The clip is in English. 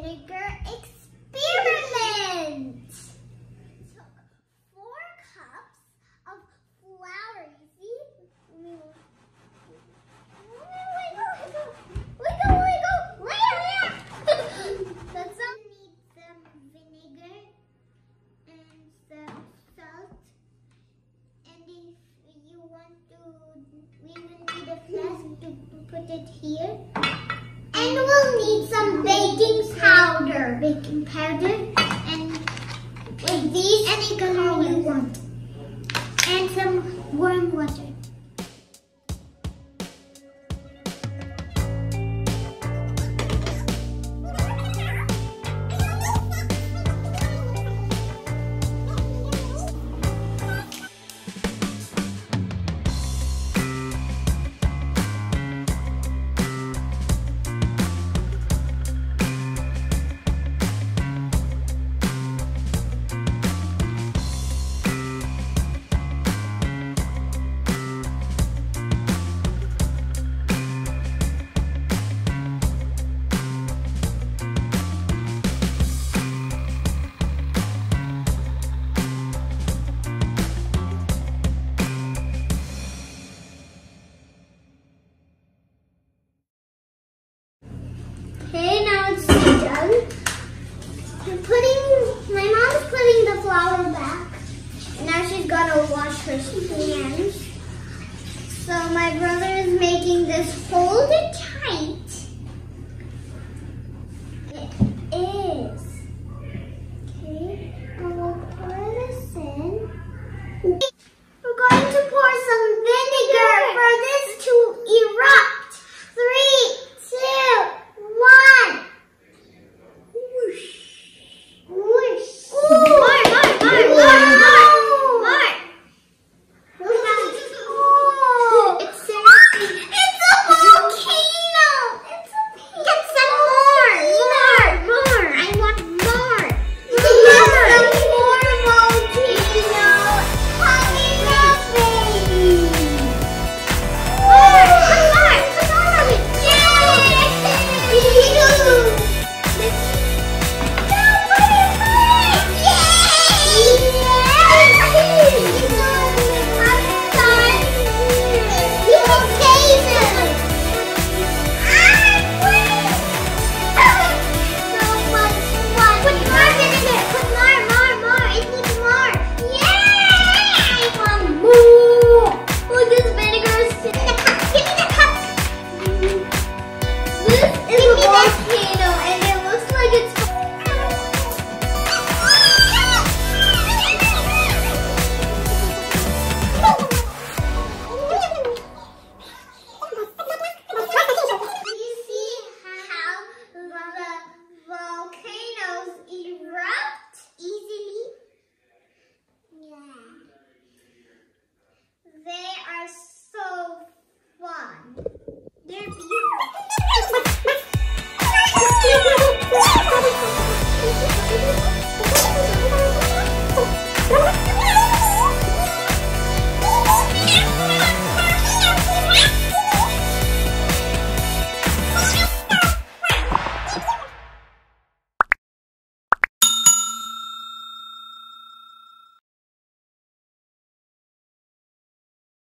vinegar experiment. Took 4 cups of flour. You see? That's all. Need some vinegar and some salt. And if you want to, we will need a flask to put it here. And we'll need some baking powder. Baking powder and these any color you want. And some warm water.